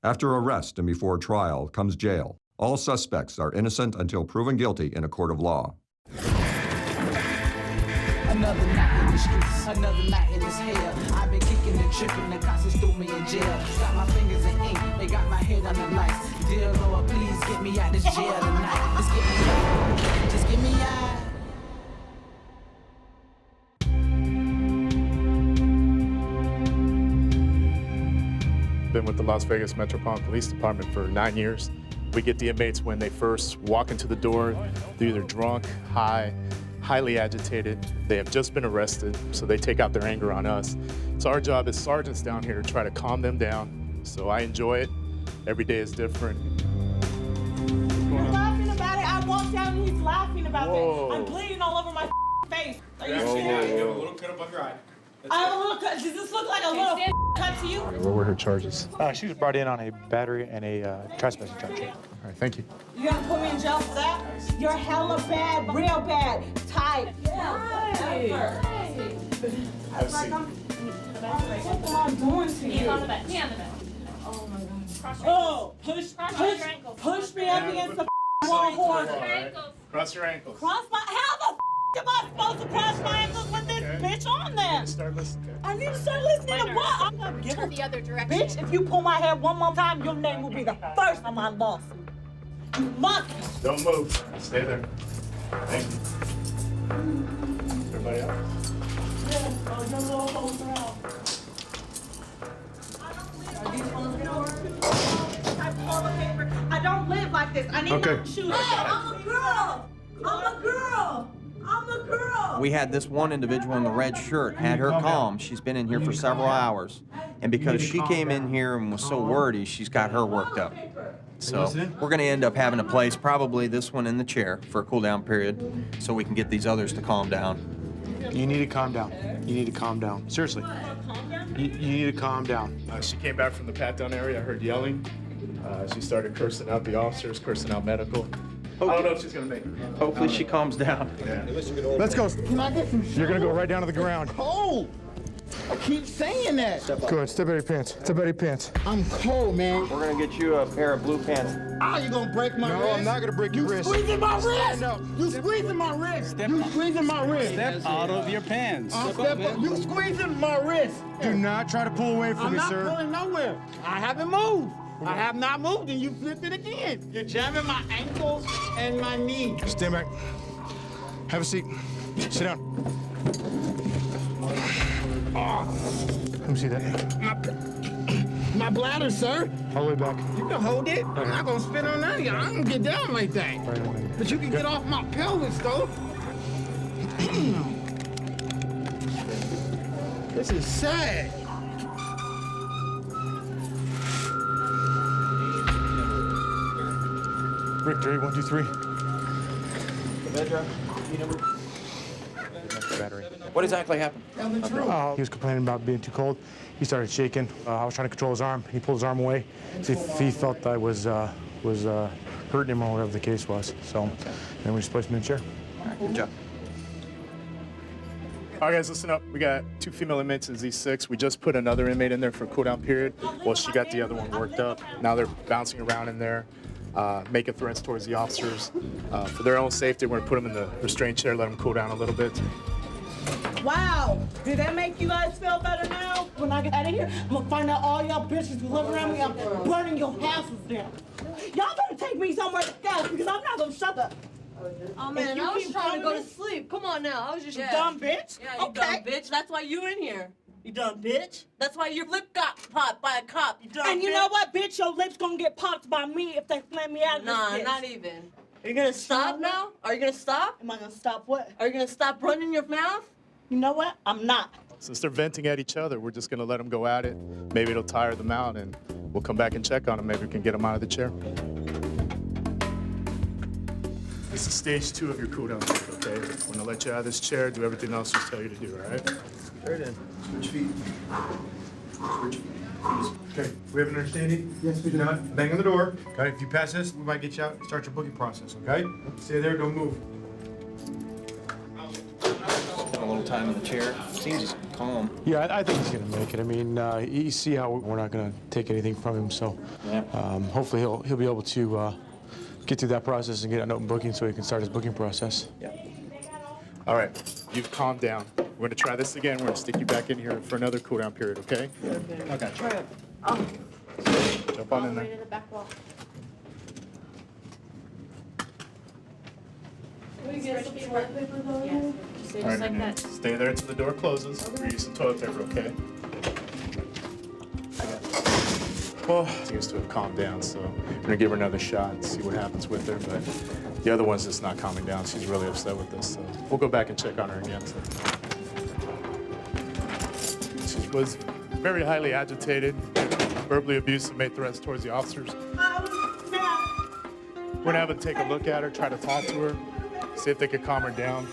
After arrest and before trial comes jail. All suspects are innocent until proven guilty in a court of law. Another night in the streets, another night in this hell. I've been kicking and tripping, the cops just threw me in jail. Got my fingers in ink, they got my head on the lights. Dear Lord, please get me out this jail tonight. Just get me out, just get me out. Been with the Las Vegas Metropolitan Police Department for 9 years. We get the inmates when they first walk into the door. They're either drunk, high, highly agitated. They have just been arrested, so they take out their anger on us. So our job as sergeants down here to try to calm them down. So I enjoy it. Every day is different. You're laughing about it. I walked out and he's laughing about it. I'm bleeding all over my face. Are you serious? You have a little cut up on your eye. I have a little cut. Does this look like a little cut to you? What were her charges? She was brought in on a battery and a trespassing charge. All right, thank you. You gonna put me in jail for that? You're hella bad, real bad, tight. Yeah. Have a seat. What am I doing to you? On the back. Yeah, on the back. Oh my God. Oh, Push me up against the wall horse. Cross your ankles. Cross my, how the am I supposed to cross my ankles with this bitch on there? Start listening. I need to start listening to what? I'm gonna give her the other direction. Bitch, if you pull my hair one more time, your name will be the first on my lawsuit. You must. Don't move. Stay there. Thank you. Everybody else? Yeah, oh, your little hoes around. I don't live like this. I need my shoes. Hey, I'm a girl. I'm a girl. I'm a girl. We had this one individual in the red shirt, had her calm. She's been in here for several hours. And because she came in here and was so wordy, she's got her worked up. So we're going to end up having to place probably this one in the chair for a cool down period so we can get these others to calm down. You need to calm down. You need to calm down. Seriously. You need to calm down. She came back from the pat-down area. I heard yelling. She started cursing out the officers, cursing out medical. I don't know if she's going to make it. Hopefully she calms down. Yeah. Let's go. Can I get some? You're going to go right down to the ground. Cold. I keep saying that. Good. Step out of your pants. Step out of your pants. I'm cold, man. We're going to get you a pair of blue pants. Oh, you gonna break my wrist? No, I'm not going to break your wrist. You squeezing my wrist? You squeezing my wrist? You squeezing my wrist? Step out of your pants. You squeezing my wrist? Do not try to pull away from me, sir. I'm not pulling nowhere. I haven't moved. I have not moved, and you flipped it again. You're jamming my ankles and my knee. Stand back. Have a seat. Sit down. Let me see that. My bladder, sir. All the way back. You can hold it. I'm not gonna spit on that. I don't get down like that. Right. But you can get off my pelvis, though. This is sad. Rick, 3, 1, 2, 3. Battery. What exactly happened? He was complaining about being too cold. He started shaking. I was trying to control his arm. He pulled his arm away. See if he felt I was hurting him or whatever the case was. So then we just placed him in a chair. All right, good job. All right, guys, listen up. We got 2 female inmates in Z6. We just put another inmate in there for a cool down period. Well, she got the other one worked up. Now they're bouncing around in there, making threats towards the officers. For their own safety, we're gonna put them in the restraint chair, let them cool down a little bit. Wow, did that make you guys feel better now? When I get out of here, I'm gonna find out all y'all bitches who live around me. I'm burning your houses down. Y'all better take me somewhere else because I'm not gonna shut up. Oh man, I was trying to go to sleep. Come on now, I was just Dumb bitch. Yeah, you dumb bitch. That's why you in here. You dumb bitch. That's why your lip got popped by a cop. You dumb bitch. And you know what, bitch? Your lips gonna get popped by me if they let me out of this bitch. Nah, not even. Are you gonna stop now? Are you gonna stop? Am I gonna stop what? Are you gonna stop running your mouth? You know what? I'm not. Since they're venting at each other, we're just gonna let them go at it. Maybe it'll tire them out, and we'll come back and check on them. Maybe we can get them out of the chair. This is stage 2 of your cool down, okay? When I let you out of this chair, do everything else just tell you to do, all right? Right in. Switch feet. Switch feet. Okay, we have an understanding? Yes, we do. Not bang on the door. Okay, if you pass this, we might get you out and start your booking process, okay? Stay there, don't move. A little time in the chair. Seems he's calm. Yeah, I think he's going to make it. I mean, you see how we're not going to take anything from him, so hopefully he'll be able to get through that process and get an open booking so he can start his booking process. Yeah. All right, you've calmed down. We're gonna try this again. We're gonna stick you back in here for another cool down period, okay? I got you. Jump on in there. All right, like stay there until the door closes. We're using some toilet paper, okay? Well, seems to have calmed down, so we're gonna give her another shot and see what happens with her. But the other one's just not calming down. She's really upset with this, so we'll go back and check on her again. So. She was very highly agitated, verbally abusive, made threats towards the officers. We're gonna have to take a look at her, try to talk to her, see if they can calm her down.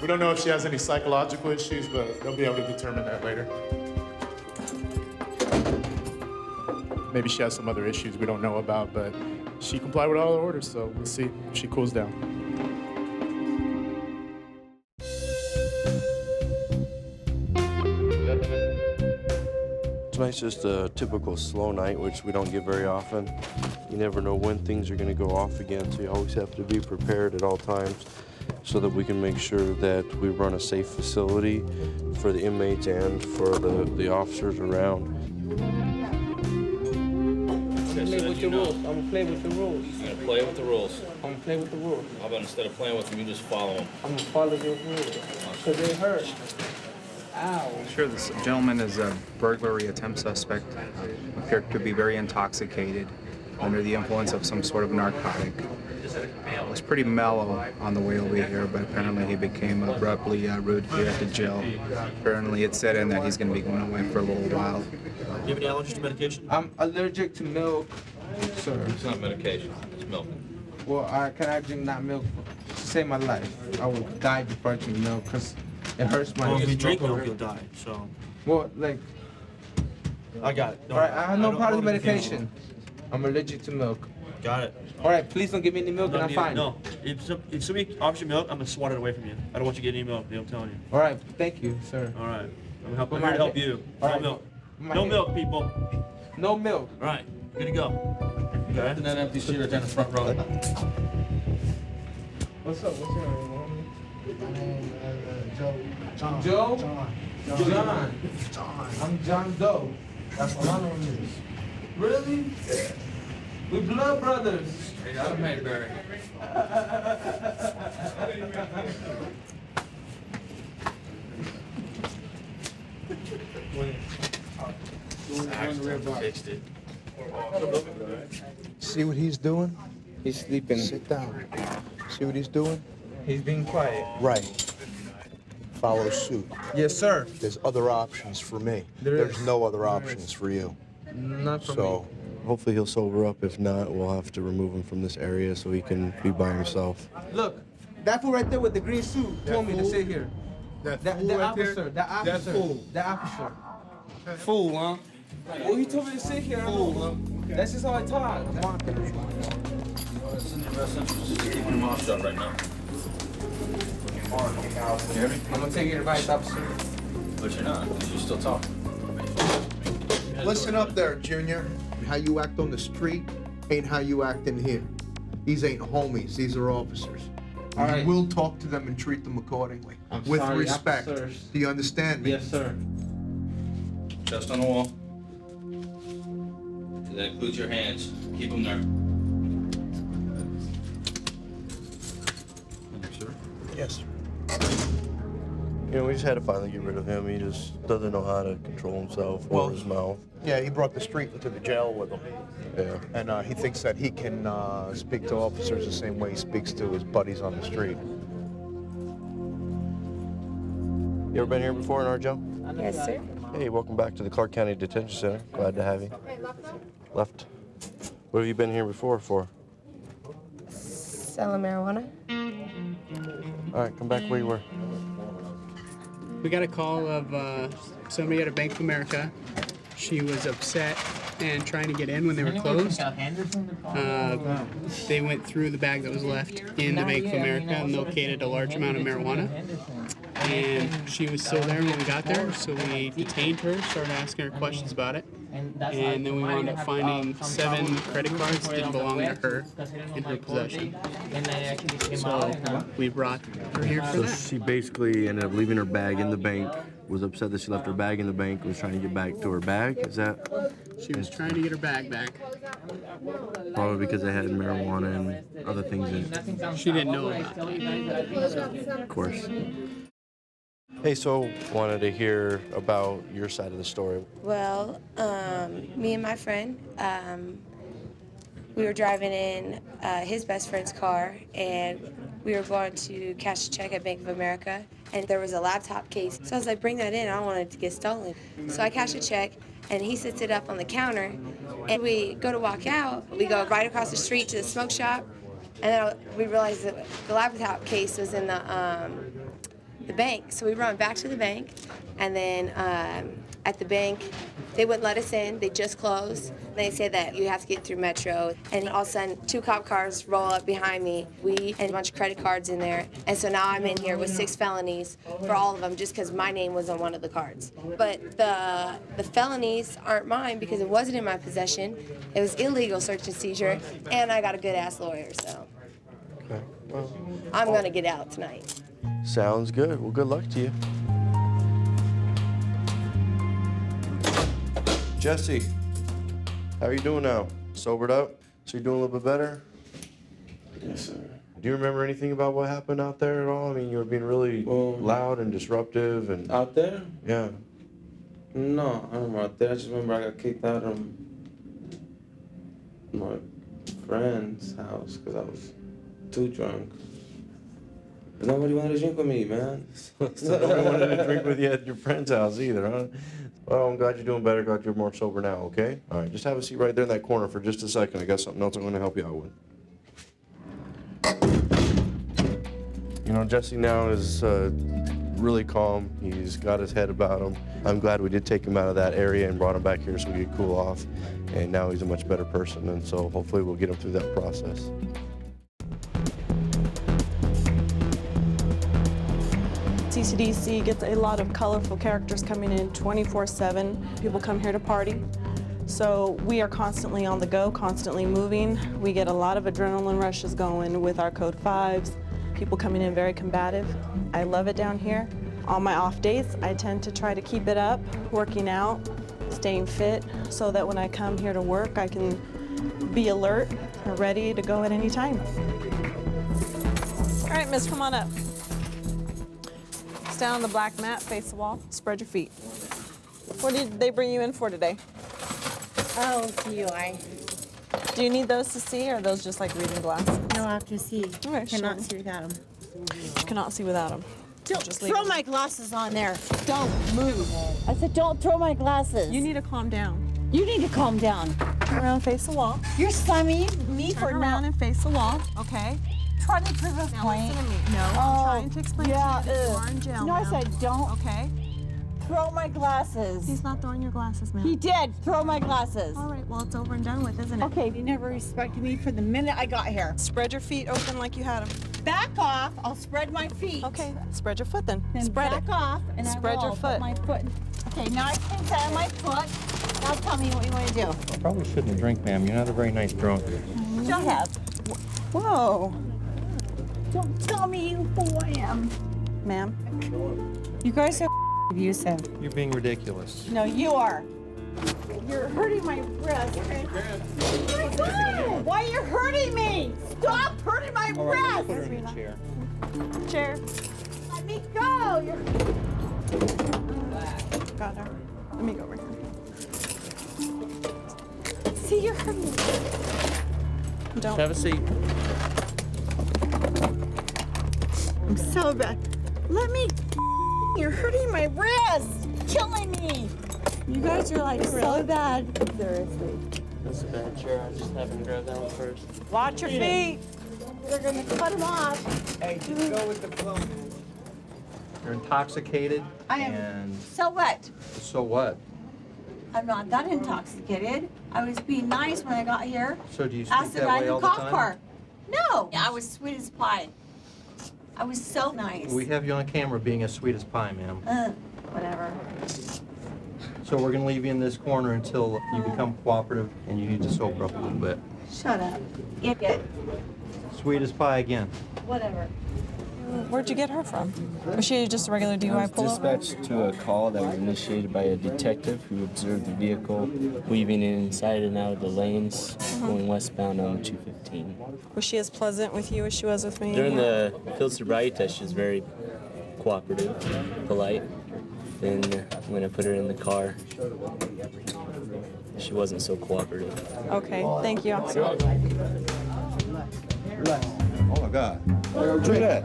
We don't know if she has any psychological issues, but they'll be able to determine that later. Maybe she has some other issues we don't know about, but she complied with all the orders, so we'll see if she cools down. Tonight's just a typical slow night, which we don't get very often. You never know when things are going to go off again, so you always have to be prepared at all times so that we can make sure that we run a safe facility for the inmates and for the officers around. Play with the rules. I'm gonna play with the rules. You're gonna play with the rules. I'm gonna play with the rules. How about instead of playing with them, you just follow them? I'm gonna follow your rules. Cause they hurt. Ow. Sure, this gentleman is a burglary attempt suspect. Appeared to be very intoxicated, under the influence of some sort of narcotic. Was pretty mellow on the way over here, but apparently he became abruptly rude here at the jail. Apparently it set in that he's going to be going away for a little while. Do you have any allergies to medication? I'm allergic to milk, sir. It's not medication, it's milk. Well, can I drink that milk to save my life? I will die before I drink milk because it hurts my. Well, if you drink milk, you'll die. So. Well, like. I got it. All right, I have no problem with medication. I'm allergic to milk. Got it. All right, please don't give me any milk and I'm fine. No, if somebody offers you milk, I'm gonna swat it away from you. I don't want you to get any milk, I'm telling you. All right, thank you, sir. All right, I'm here to help you. No milk. No milk, people. No milk. All right, good to go. Okay. And that empty seat right down the front row. What's up? What's your name? My name is Joe. John. Joe? John. John. I'm John Doe. That's what my name is. Really? Yeah. We blood brothers. Straight out of Mayberry. Fixed it. See what he's doing? He's sleeping. Sit down. See what he's doing? He's being quiet. Right. Follow suit. Yes, sir. There's other options for me. There's no other options for you. Not for So, Hopefully he'll sober up. If not, we'll have to remove him from this area so he can be by himself. me. Look, that fool right there with the green suit told me to sit here. The officer. The officer. Fool, huh? Well, he told me to sit here. Fool, huh? That's just how I talk. It's in your best interest just to keep your mouth shut right now. You hear me? I'm gonna take your advice, officer. But you're not, because you're still talking. listen up there, Junior. How you act on the street ain't how you act in here. These ain't homies, these are officers. All right. We'll talk to them and treat them accordingly. I'm with sorry, respect. officers. Do you understand me? Yes, sir. Chest on the wall. That includes your hands. Keep them there. Sir? Yes. You know, we just had to finally get rid of him. He just doesn't know how to control himself or his mouth. Yeah, he brought the street into the jail with him. Yeah. And he thinks that he can speak to officers the same way he speaks to his buddies on the street. You ever been here before in our jail? Yes, sir. Hey, welcome back to the Clark County Detention Center. Glad to have you. Left. What have you been here before for? Selling marijuana. All right, come back where you were. We got a call of somebody at a Bank of America. She was upset and trying to get in when they were closed. They went through the bag that was left in the Bank of America and located a large amount of marijuana. and she was still there when we got there, so we detained her, started asking her questions about it, and then we wound up finding 7 credit cards that didn't belong to her in her possession. So we brought her here for So that. she basically ended up leaving her bag in the bank, was upset that she left her bag in the bank, was trying to get back to her bag, is that? She was trying to get her bag back. Probably because it had marijuana and other things in it. She didn't know about that. Of course. Hey, so wanted to hear about your side of the story. Well, me and my friend, we were driving in his best friend's car, and we were going to cash a check at Bank of America, and there was a laptop case. So I was like, bring that in, I don't want it to get stolen. So I cash a check, and he sits it up on the counter, and we go to walk out. We go right across the street to the smoke shop, and then we realize that the laptop case was in the bank. So we run back to the bank, and then at the bank, they wouldn't let us in. They just closed. They say that you have to get through Metro, and all of a sudden, 2 cop cars roll up behind me. We and a bunch of credit cards in there, and so now I'm in here with 6 felonies for all of them, just because my name was on one of the cards. But the felonies aren't mine because it wasn't in my possession. It was illegal search and seizure, and I got a good ass lawyer, so Okay. Well, I'm gonna get out tonight. sounds good. Well, good luck to you. Jesse, how are you doing now? Sobered up? So you're doing a little bit better? Yes, sir. Do you remember anything about what happened out there at all? I mean, you were being really loud and disruptive and... Out there? Yeah. No, I don't remember out there. I just remember I got kicked out of my friend's house because I was too drunk. Nobody wanted to drink with me, man. So nobody wanted to drink with you at your friend's house either, huh? Well, I'm glad you're doing better. Glad you're more sober now, okay? All right, just have a seat right there in that corner for just a second. I got something else I'm going to help you out with. You know, Jesse now is really calm. He's got his head about him. I'm glad we did take him out of that area and brought him back here so he could cool off. And now he's a much better person, and so hopefully we'll get him through that process. TCDC gets a lot of colorful characters coming in 24/7. People come here to party. So we are constantly on the go, constantly moving. We get a lot of adrenaline rushes going with our code 5s. People coming in very combative. I love it down here. On my off days, I tend to try to keep it up, working out, staying fit, so that when I come here to work, I can be alert and ready to go at any time. All right, miss, come on up. Down on the black mat, face the wall, spread your feet. What did they bring you in for today? Oh, DUI. Do you need those to see, or are those just like reading glasses? No, I have to see. Okay, Cannot sure. see without them. You cannot see without them. Don't Just leave throw them. my glasses on there. Don't move. I said, don't throw my glasses. You need to calm down. You need to calm down. Turn around, face the wall. You're slamming me for Turn around and face the wall, okay? Try to prove a Now point. listen to me. No, I'm trying to explain to you that you are in jail No, I now. said don't. Okay? Throw my glasses. He's not throwing your glasses, ma'am. He did. Throw my glasses. All right, well, it's over and done with, isn't it? Okay, you never respected me for the minute I got here. Spread your feet open like you had them. Back off. I'll spread my feet. Okay, spread your foot then. Then spread back it. off, and Spread I will your foot. Put my foot. Okay, now I can set my foot. Now tell me what you want to do. I probably shouldn't drink, ma'am. You're not a very nice drunk. Shut up. Whoa. Don't tell me who I am. Ma'am. You guys are abusive. You're being ridiculous. No, you are. You're hurting my wrist. No, why are you hurting me? Stop hurting my All right, wrist. put her in the chair. Chair. Let me go. You're... Got her. Let me go over here. See, you're hurting me. Don't. Just have a seat. I'm so bad. Let me. You're hurting my wrist. Killing me. You guys are like so bad. Seriously. That's a bad chair. I just happened to grab that one first. Watch your feet. They're gonna cut them off. Hey, just go with the flow, man. You're intoxicated. I am. And So what? so what? I'm not that intoxicated. I was being nice when I got here. So do you Asked speak the that guy way in all the the cop time? car. No, I was sweet as pie. I was so nice. We have you on camera being as sweet as pie, ma'am. Whatever. So we're gonna leave you in this corner until you become cooperative and you need to sober up a little bit. Shut up. Idiot. Sweet as pie again. Whatever. Where'd you get her from? Was she just a regular DUI pullover? Dispatched to a call that was initiated by a detective who observed the vehicle weaving inside and out of the lanes going westbound on 215. Was she as pleasant with you as she was with me? During the field sobriety test, she was very cooperative, polite. Then when I put her in the car, she wasn't so cooperative. Okay, thank you, officer. Oh my God. Do that.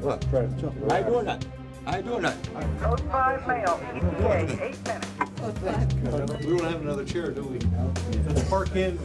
What? I ain't doing that. I ain't doing that. Code 5 male, ETA, 8 minutes. We don't have another chair, do we? Let's park in.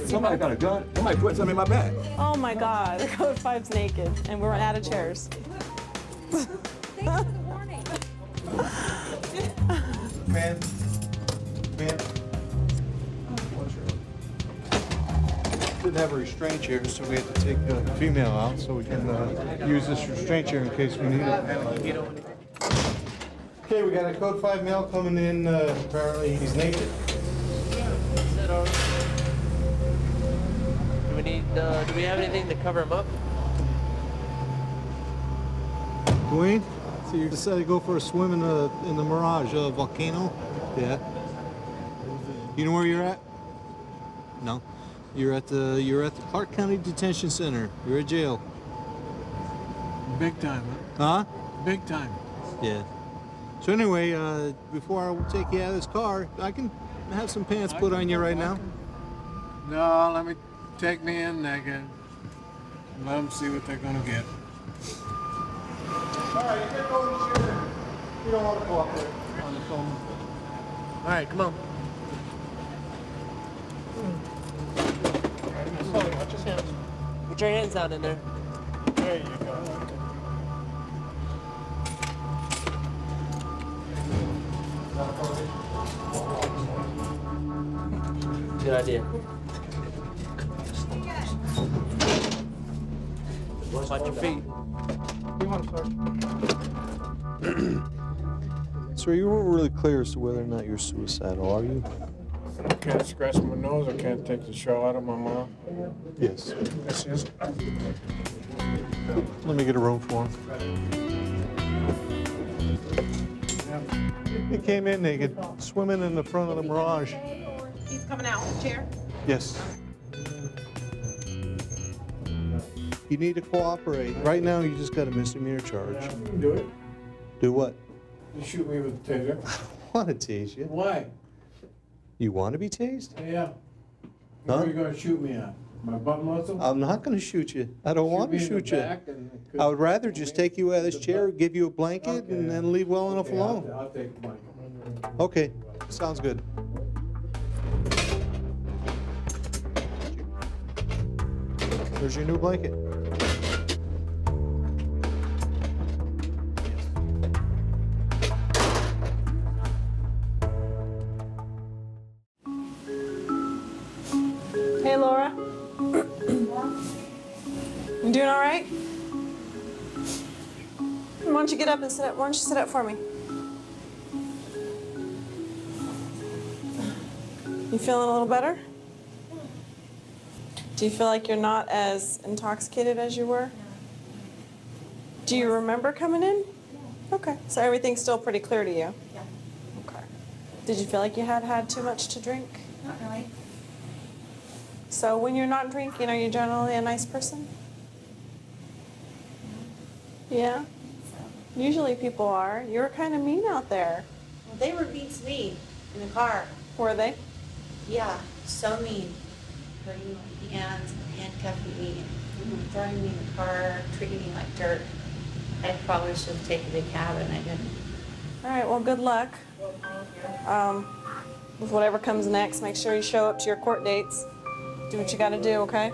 Somebody got a gun. Somebody put something in my bag. Oh my God, Code 5's naked, and we're out of chairs. Thanks for the warning. Man. Didn't have a restraint chair, so we had to take the female out so we can use this restraint chair in case we need it. Okay, we got a code 5 male coming in. Apparently he's naked. Do we have anything to cover him up? Dwayne, so you decided to go for a swim in the Mirage volcano? Yeah. You know where you're at? No. You're at the Clark County Detention Center. You're at jail. Big time, huh? Huh? Big time. Yeah. So anyway, before I take you out of this car, I can have some pants put on you right now. No, let me take me in naked. Let them see what they're gonna get. All right, you can go in the chair. You don't want to cooperate on the phone. All right, come on. Watch his hands. Put your hands down in there. There you go. Good idea. Watch your feet. You want to start? Sir, you weren't really clear as to whether or not you're suicidal, are you? I can't scratch my nose. I can't take the shell out of my mouth. Yes. That's just. Let me get a room for him. He came in naked, swimming in the front of the Mirage. He's coming out with a chair. Yes. You need to cooperate. Right now, you just got a misdemeanor charge. You can do it. Do what? You shoot me with a taser. I don't want to tase you. Why? You want to be tased? Yeah. Huh? Where are you gonna shoot me at? My butt muscle? I'm not going to shoot you. I don't want to shoot you. I would rather just take you out of this chair, give you a blanket, and then leave well enough alone. I'll take the blanket. Okay, sounds good. There's your new blanket. Hey, Laura. You doing all right? Why don't you get up and sit up? Why don't you sit up for me? You feeling a little better? Do you feel like you're not as intoxicated as you were? Do you remember coming in? Okay, so everything's still pretty clear to you? Yeah. Okay. Did you feel like you had too much to drink? Not really. So when you're not drinking, are you generally a nice person? Yeah? Usually people are. You were kind of mean out there. Well, they were mean to me in the car. Were they? Yeah, so mean. Hurting my hands, handcuffing me, throwing me in the car, treating me like dirt. I probably should have taken the cab and I didn't. All right, well, good luck. With whatever comes next, make sure you show up to your court dates. Do what you gotta do, okay?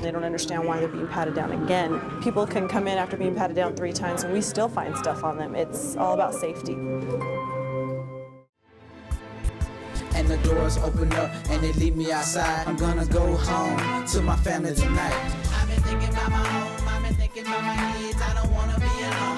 They don't understand why they're being patted down again. People can come in after being patted down 3 times and we still find stuff on them. It's all about safety. And the doors open up and they leave me outside, I'm gonna go home to my family tonight. I've been thinking about my home, I've been thinking about my kids, I don't wanna be alone.